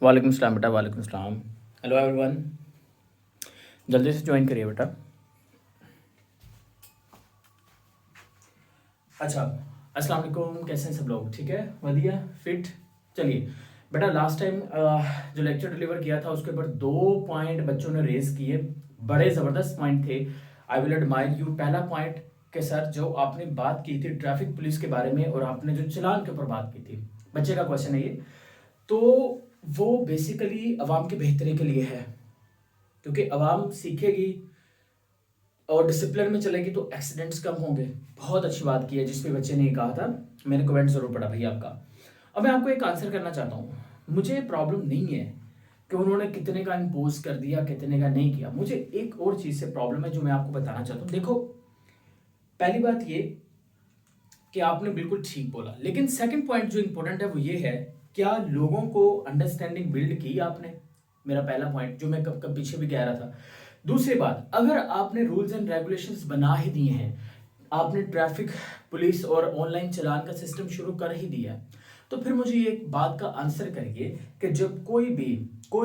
वालेकुम सलाम बेटा, वालेकुम सलाम। हेलो एवरीवन, जल्दी से ज्वाइन करिए बेटा। अच्छा, अस्सलाम वालेकुम, कैसे हैं सब लोग? ठीक है, बढ़िया, फिट। चलिए बेटा, लास्ट टाइम जो लेक्चर डिलीवर किया था उसके ऊपर 2 पॉइंट बच्चों ने रेज किए, बड़े ज़बरदस्त पॉइंट थे। I will admire you. पहला पॉइंट के सर जो आपने बात की थी ट्रैफिक पुलिस के बारे में और आपने जो चलान के ऊपर बात की थी, बच्चे का क्वेश्चन है ये। तो वो बेसिकली अवाम की बेहतरी के लिए है, क्योंकि अवाम सीखेगी और डिसिप्लिन में चलेगी तो एक्सीडेंट्स कम होंगे। बहुत अच्छी बात की है, जिस पे बच्चे ने कहा था, मैंने कमेंट जरूर पढ़ा भैया आपका। अब मैं आपको एक आंसर करना चाहता हूँ। मुझे प्रॉब्लम नहीं है कि उन्होंने कितने का इम्पोज कर दिया, कितने का नहीं किया। मुझे एक और चीज से प्रॉब्लम है जो मैं आपको बताना चाहता हूँ। देखो, पहली बात ये कि आपने बिल्कुल ठीक बोला, लेकिन सेकंड पॉइंट जो इंपॉर्टेंट है वो ये है, क्या लोगों को अंडरस्टैंडिंग बिल्ड की आपने? मेरा पहला पॉइंट जो मैं कब कब पीछे भी कह रहा था। दूसरी बात, अगर आपने रूल्स एंड रेगुलेशंस बना ही दिए हैं, आपने ट्रैफिक पुलिस और ऑनलाइन चालान का सिस्टम शुरू कर ही दिया है, तो फिर मुझे एक बात का आंसर करिए कि जब कोई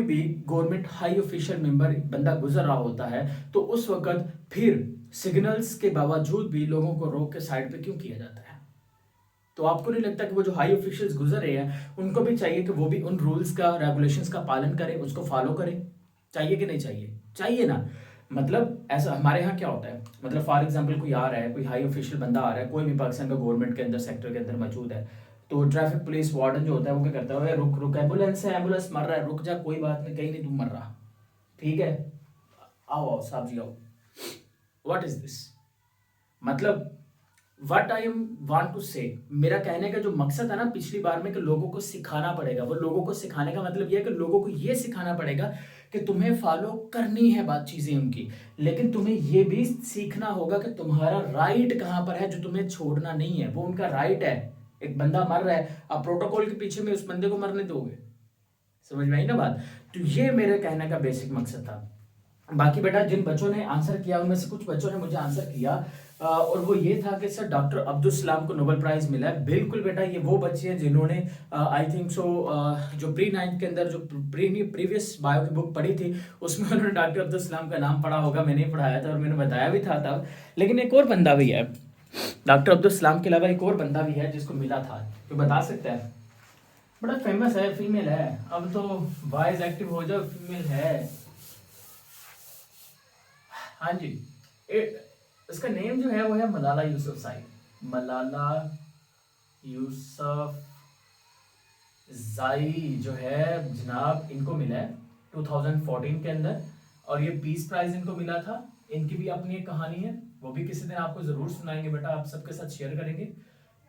भी गवर्नमेंट हाई ऑफिशियल मेंबर बंदा गुजर रहा होता है तो उस वक्त फिर सिग्नल्स के बावजूद भी लोगों को रोक के साइड पे क्यों किया जाता है? तो आपको नहीं लगता कि वो जो हाई ऑफिशियल्स गुजर रहे हैं उनको भी चाहिए कि वो भी उन रूल्स का रेगुलेशंस का पालन करें, उसको फॉलो करें? चाहिए कि नहीं चाहिए? चाहिए ना। मतलब ऐसा हमारे यहाँ क्या होता है, मतलब फॉर एग्जांपल कोई आ रहा है, कोई हाई ऑफिशियल बंदा आ रहा है, कोई भी पाकिस्तान का गवर्नमेंट के अंदर सेक्टर के अंदर मौजूद है, तो ट्रैफिक पुलिस वार्डन जो होता है वो क्या करता है, रुक रुक, एम्बुलेंस है, एम्बुलेंस मर रहा है, रुक जा, कोई बात नहीं, कहीं नहीं तुम मर रहा, ठीक है, आओ आओ साहब जी आओ। What is this? मतलब what I am want to say, मेरा कहने का जो मकसद है ना पिछली बार में, कि लोगों को सिखाना पड़ेगा। वो लोगों को सिखाने का मतलब यह है कि लोगों को यह सिखाना पड़ेगा कि तुम्हें फॉलो करनी है बात चीजें उनकी, लेकिन तुम्हें यह भी सीखना होगा कि तुम्हारा राइट कहां पर है, जो तुम्हें छोड़ना नहीं है, वो उनका राइट है। एक बंदा मर रहा है, आप प्रोटोकॉल के पीछे में उस बंदे को मरने दोगे? समझ में आई ना बात? तो ये मेरे कहने का बेसिक मकसद था। बाकी बेटा, जिन बच्चों ने आंसर किया उनमें से कुछ बच्चों ने मुझे आंसर किया और वो ये था कि सर डॉक्टर अब्दुल सलाम को नोबेल प्राइज मिला है। बिल्कुल बेटा, ये वो बच्चे हैं जिन्होंने आई थिंक सो जो प्री नाइन्थ के अंदर जो प्रीवियस बायो की बुक पढ़ी थी उसमें उन्होंने डॉक्टर अब्दुल सलाम का नाम पढ़ा होगा। मैंने पढ़ाया था और मैंने बताया भी था तब। लेकिन एक और बंदा भी है, डॉक्टर अब्दुल सलाम के अलावा एक और बंदा भी है जिसको मिला था, जो बता सकता है? बड़ा फेमस है, फीमेल है। अब तो बॉयज एक्टिव हो जाओ, फीमेल है। हाँ जी, इसका नेम जो है वो है मलाला यूसुफजई। मलाला यूसुफ जाई जो है जनाब, इनको मिला है 2014 के अंदर, और ये पीस प्राइज इनको मिला था। इनकी भी अपनी एक कहानी है, वो भी किसी दिन आपको जरूर सुनाएंगे बेटा, आप सबके साथ शेयर करेंगे।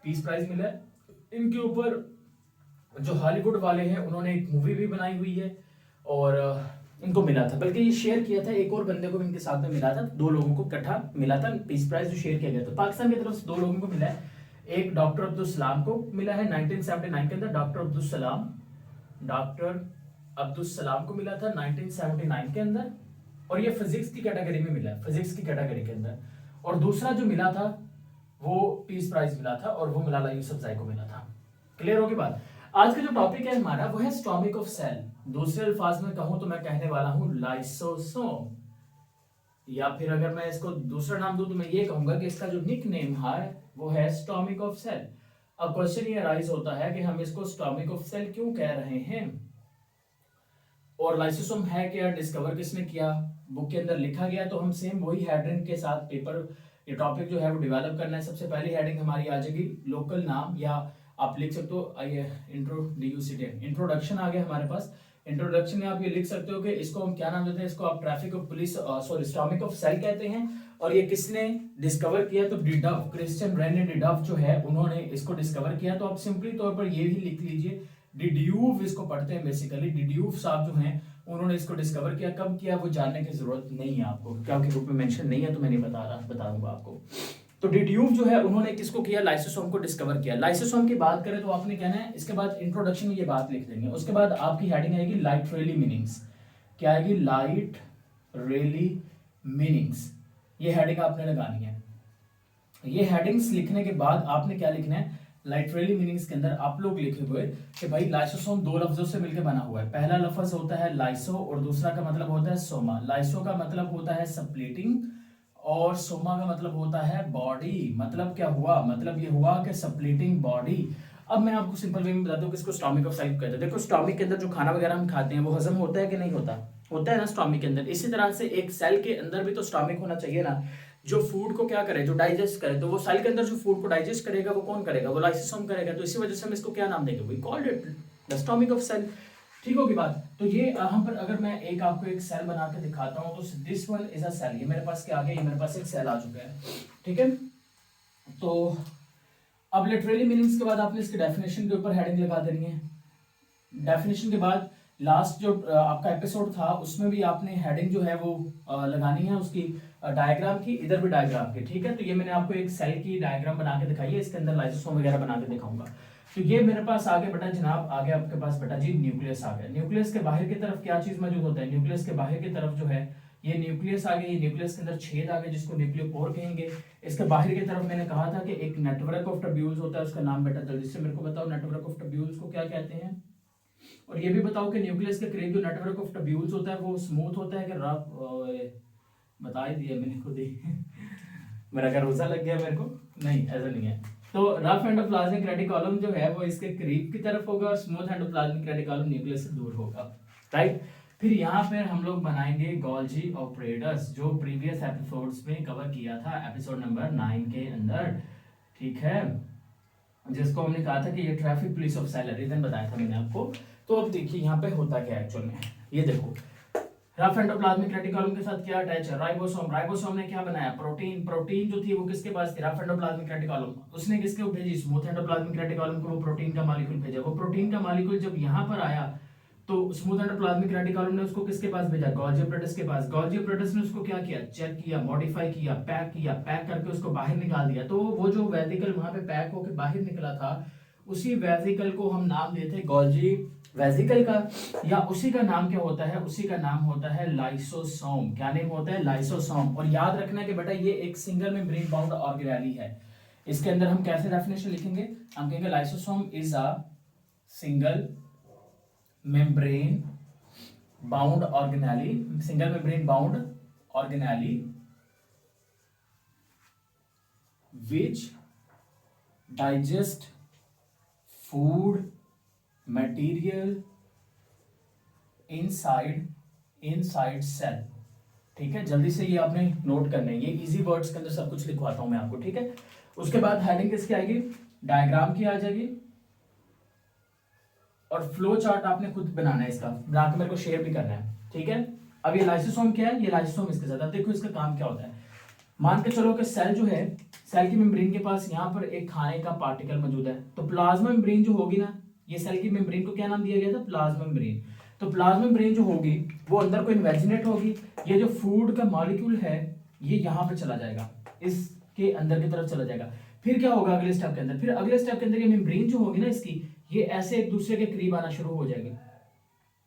पीस प्राइज मिला है इनके ऊपर। जो हॉलीवुड वाले हैं उन्होंने एक मूवी भी बनाई हुई है और इनको मिला था, बल्कि ये शेयर किया था एक और बंदे को भी इनके साथ में मिला था, 2 लोगों को इकट्ठा मिला था पीस प्राइज जो शेयर किया गया था। पाकिस्तान की तरफ से 2 लोगों को मिला है। एक डॉक्टर अब्दुल सलाम को मिला है 1979 के अंदर, डॉक्टर अब्दुल सलाम को मिला था 1979 के अंदर, और ये फिजिक्स की कैटेगरी में मिला है, फिजिक्स की कैटेगरी के अंदर। और दूसरा जो मिला था वो पीस प्राइज मिला था और वो मलाला यूसुफजई को मिला था। क्लियर होगी बात? आज का जो टॉपिक है हमारा वो है स्टोमिक ऑफ सेल। दूसरे अल्फाज में कहूं तो मैं कहने वाला हूं लाइसोसोम, या फिर अगर मैं इसको दूसरा नाम दूं तो मैं ये कहूंगा कि इसका जो निक नेम है वो है स्टोमिक ऑफ सेल। अब क्वेश्चन ये राइज होता है कि हम इसको स्टोमिक ऑफ सेल क्यों कह रहे हैं, और लाइसोसोम है क्या, डिस्कवर किसने किया, बुक के अंदर लिखा गया, तो हम सेम वही हेडिंग के साथ पेपर, ये टॉपिक जो है वो डेवलप करना है। सबसे पहली हेडिंग हमारी आ जाएगी लोकल नाम, या आप लिख सकते हो इंट्रोडक्शन आ गया हमारे पास। इंट्रोडक्शन में आप ये लिख सकते हो कि इसको हम क्या नाम देते हैं, इसको आप traffic of police sorry stomach of cell कहते हैं, और ये किसने डिस्कवर किया, तो डिडफ, क्रिश्चियन रेने डिडफ जो है उन्होंने इसको डिस्कवर किया। तो आप सिंपली तौर पर ये भी लिख लीजिए, डिड्यूव इसको पढ़ते हैं बेसिकली, डिड्यूव साहब जो हैं उन्होंने इसको डिस्कवर किया। कब किया वो जानने की जरूरत नहीं है आपको, क्योंकि बुक में मेंशन नहीं है, तो मैं नहीं बता दूंगा आपको। तो डिड्यूव जो है उन्होंने किसको किया, लाइसोसोम को डिस्कवर किया। लाइसोसोम की बात करें तो आपने कहना है, इसके बाद इंट्रोडक्शन में ये बात लिख देंगे, उसके बाद आपकी हेडिंग आएगी लाइट रेली मीनिंग्स। क्या आएगी? लाइट रेली मीनिंग्स। ये हेडिंग आपने लगानी है। ये हेडिंग्स लिखने के बाद आपने क्या लिखना है, लिटरली मीनिंग्स के अंदर आप लोग लिखे हुए कि भाई लाइसोसोम दो लफ्जों से मिलकर बना हुआ है। पहला लफ्ज होता है लाइसो और दूसरा का मतलब होता है सोमा। लाइसो का मतलब होता है सप्लीटिंग और सोमा का मतलब होता है बॉडी। मतलब क्या हुआ, मतलब ये हुआ कि सप्लीटिंग बॉडी। अब मैं आपको सिंपल वे में बताता हूँ कि इसको स्टोमिक ऑफ सेल्फ कहते हैं। देखो स्टोमिक के अंदर जो खाना वगैरह हम खाते हैं वो हजम होता है कि नहीं होता, होता है ना स्टोमिक के अंदर। इसी तरह से एक सेल के अंदर भी तो स्टोमिक होना चाहिए ना, जो फूड को क्या करे, जो डाइजेस्ट करे। तो वो सेल के अंदर जो फूड को डाइजेस्ट करेगा वो कौन करेगा, वो लाइसोसोम करेगा। तो इसी वजह से हम इसको क्या नाम देंगे, we called it the stomach of cell. ठीक होगी बात। तो ये यहाँ पर अगर मैं एक आपको एक सेल बना के दिखाता हूँ तो this one is a cell. ये मेरे पास क्या आ गया, ये मेरे पास एक सेल आ चुका है। ठीक है, तो अब लिटरली मीनिंग्स के बाद आपने इसके डेफिनेशन के ऊपर हेडिंग लगा देनी है। डेफिनेशन के बाद लास्ट जो आपका एपिसोड था उसमें भी आपने हेडिंग जो है वो लगानी है उसकी डायग्राम की, इधर भी डायग्राम की। ठीक है, तो ये मैंने आपको एक सेल की डायग्राम बना के दिखाई है, इसके अंदर लाइसोसोम वगैरह बना के दिखाऊंगा। तो ये मेरे पास आगे बेटा जनाब, आगे आपके पास बेटा जी न्यूक्लियस आ गया। न्यूक्लियस के बाहर की तरफ क्या चीज मौजूद होता है, न्यूक्लियस के बाहर की तरफ जो है ये न्यूक्लियस आ गया। ये न्यूक्लियस के अंदर छेद आ गया जिसको न्यूक्लियोपोर कहेंगे। इसके बाहर की तरफ मैंने कहा था कि एक नेटवर्क ऑफ टब्यूल्स होता है, उसका नाम बेटा जल्दी से मेरे को बताओ, नेटवर्क ऑफ टब्यूल्स को क्या कहते हैं। और ये भी बताओ कि न्यूक्लियस के करीब जो नेटवर्क ऑफ टब्यूल्स होता है वो स्मूथ होता है कि रफ। बता ही दिया मैंने खुद ही मेरा क्या रोजा लग गया मेरे को, नहीं ऐसा नहीं है। तो रफ एंडोप्लाज्मिक रेटिकुलम जो है वो इसके करीब की तरफ होगा और स्मूथ एंडोप्लाज्मिक रेटिकुलम न्यूक्लियस से दूर होगा, राइट। फिर यहाँ पर हम लोग बनाएंगे गोल्जी ऑपरेटर्स, जो प्रीवियस एपिसोड्स में कवर किया था एपिसोड नंबर 9 के अंदर। ठीक है, जिसको हमने कहा था कि ये traffic police of cell, reason बताया था मैंने आपको। तो अब देखिए यहाँ पे होता क्या है एक्चुअल में, ये देखो रफ एंडोप्लाज्मिक रेटिकुलम के साथ क्या अटैच है, राइबोसोम। राइबोसोम ने क्या बनाया, प्रोटीन। प्रोटीन जो थी वो किसके पास थी, रफ एंडोप्लाज्मिक रेटिकुलम। उसने किसके भेजी, स्मूथ एंडोप्लाज्मिक रेटिकुलम को वो प्रोटीन का मॉलिक्यूल भेजा। वो प्रोटीन का मॉलिक्यूल जब यहाँ पर आया तो स्मूथ एंडोप्लाज्मिक रेटिकुलम ने उसको किसके पास भेजा, गोल्जी ऑपरेटस के पास। गोल्जी ऑपरेटस ने उसको क्या किया, चेक किया, मॉडिफाई किया, पैक करके उसको बाहर निकाल दिया। तो वो जो वेसिकल वहां पे पैक होकर बाहर निकला था उसी वेसिकल को हम नाम देते गोल्जी वेसिकल का, या उसी का नाम क्या होता है, उसी का नाम होता है लाइसोसोम। क्या नेम होता है, लाइसोसोम। और याद रखना कि बेटा ये एक सिंगल मेम्ब्रेन बाउंड ऑर्गेनेली है। इसके अंदर हम कैसे डेफिनेशन लिखेंगे, हम कहेंगे lysosome is a single membrane bound organelle, single membrane bound organelle which digest food material inside cell। ठीक है, जल्दी से ये आपने नोट करना है, ये इजी वर्ड्स के अंदर सब कुछ लिखवाता हूं मैं आपको। ठीक है, उसके बाद हेडिंग किसकी आएगी, डायग्राम की आ जाएगी और फ्लो चार्ट आपने खुद बनाना है, इसका बना के मेरे को शेयर भी करना है। ठीक है, अब ये लाइसोसोम क्या है, ये लाइसोसोम इसके साथ। अब देखो इसका काम क्या होता है। मान के चलो कि सेल जो है, सेल की मेम्ब्रेन के पास यहाँ पर एक खाने का पार्टिकल मौजूद है। तो प्लाज्मा मेम्ब्रेन जो होगी ना, ये सेल की मेम्ब्रेन को क्या नाम दिया गया था, प्लाज्मा मेम्ब्रेन। तो प्लाज्मा मेम्ब्रेन जो होगी वो अंदर को इन्वेजिनेट होगी। ये जो फूड का मॉलिक्यूल है ये यहाँ पे चला जाएगा, इसके अंदर की तरफ चला जाएगा। फिर क्या होगा अगले स्टेप के अंदर, फिर अगले स्टेप के अंदर ये मेम्ब्रेन जो होगी ना इसकी, ये ऐसे एक दूसरे के करीब आना शुरू हो जाएगी।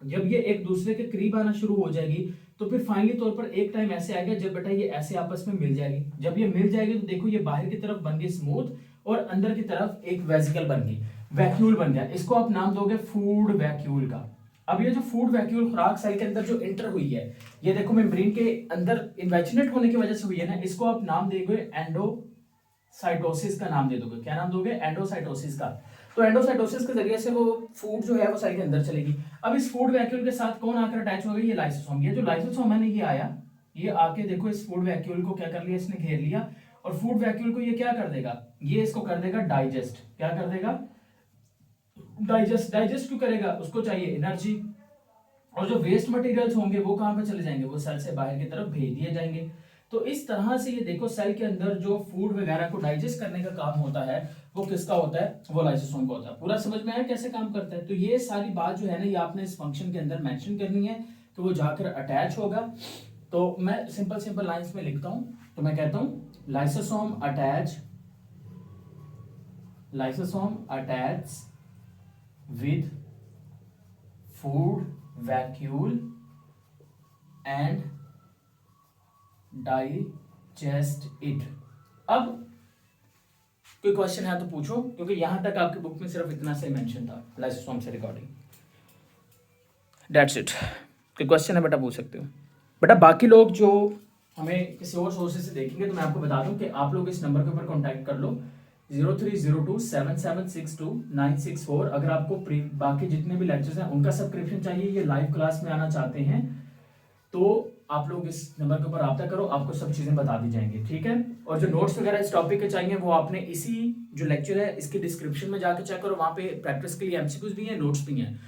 जब ये एक दूसरे के करीब आना शुरू हो जाएगी तो फिर फाइनली तौर पर एक टाइम ऐसे आएगा जब बेटा ये ऐसे आपस में मिल जाएगी। जब ये मिल जाएगी तो देखो ये बाहर की तरफ बन गई स्मूथ और अंदर की तरफ एक वेसिकल बन गई, वैक्यूल बन गया। इसको आप नाम दोगे फूड वैक्यूल का। अब ये जो फूड वैक्यूल खुराक सेल के अंदर जो एंटर हुई है, ये देखो मेम्ब्रेन के अंदर इन्वेजिनेट होने की वजह से हुई है ना, इसको आप नाम दोगे एंडोसाइटोसिस का नाम दे दोगे। क्या नाम दोगे, एंडोसाइटोसिस का। तो एंडोसाइटोसिस के जरिए से वो फूड जो है वो सेल के अंदर चलेगी। अब इस फूड वैक्यूल के साथ कौन आकर अटैच हो गई, ये लाइसोसोम। ये जो लाइसोसोम है ना, ये आया, ये आके देखो इस फूड वैक्यूल को क्या कर लिया, इसने घेर लिया। और फूड वैक्यूल को ये क्या कर देगा, ये इसको कर देगा डाइजेस्ट। क्या कर देगा, डाइजेस्ट। डाइजेस्ट क्यों करेगा, उसको चाहिए एनर्जी। और जो वेस्ट मटेरियल्स होंगे वो कहां पे चले जाएंगे, वो सेल से बाहर की तरफ भेज दिए जाएंगे। तो इस तरह से ये देखो सेल के अंदर जो फूड वगैरह को डाइजेस्ट करने का काम होता है वो किसका होता है, वो लाइसोसोम का होता है। पूरा समझ में आया कैसे काम करता है। तो ये सारी बात जो है ना, ये आपने इस फंक्शन के अंदर मेंशन करनी है कि वो जाकर अटैच होगा। तो मैं सिंपल सिंपल लाइंस में लिखता हूं, तो मैं कहता हूं lysosome attach with food vacuole and digest it. अब कोई क्वेश्चन है तो पूछो, क्योंकि यहाँ तक आपकी बुक में सिर्फ इतना से मेंशन था लाइसोसोम से रिकॉर्डिंग। That's it. कोई क्वेश्चन है बेटा पूछ सकते हो। बेटा बाकी लोग जो हमें किसी और सोर्सेज से देखेंगे तो मैं आपको बता दूं कि आप लोग इस नंबर के ऊपर कांटेक्ट कर लो 03027762 अगर आपको बाकी जितने भी लेक्चर्स हैं उनका सब्सक्रिप्शन चाहिए, ये लाइव क्लास में आना चाहते हैं, तो आप लोग इस नंबर के ऊपर रब्ता करो, आपको सब चीज़ें बता दी जाएंगी, ठीक है। और जो नोट्स वगैरह इस टॉपिक के चाहिए वो आपने इसी जो लेक्चर है इसके डिस्क्रिप्शन में जाकर चेक करो, वहाँ पे प्रैक्टिस के लिए एमसीक्यूज भी हैं, नोट्स भी हैं।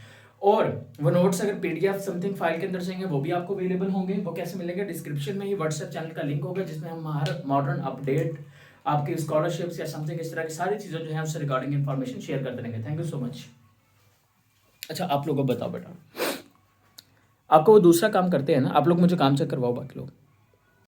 और वो नोट्स अगर पीडीएफ समथिंग फाइल के अंदर चाहिए वो भी आपको अवेलेबल होंगे। वो कैसे मिलेंगे? डिस्क्रिप्शन में ही व्हाट्सएप चैनल का लिंक होगा जिसमें हम हर मॉडर्न अपडेट, आपकी स्कॉलरशिप्स या समथिंग इस तरह की सारी चीज़ें जो है उससे रिगार्डिंग इन्फॉर्मेशन शेयर करते रहेंगे। Thank you so much. अच्छा आप लोगों को बताओ बेटा, आपको वो दूसरा काम करते हैं ना, आप लोग मुझे काम चेक करवाओ बाकी लोग।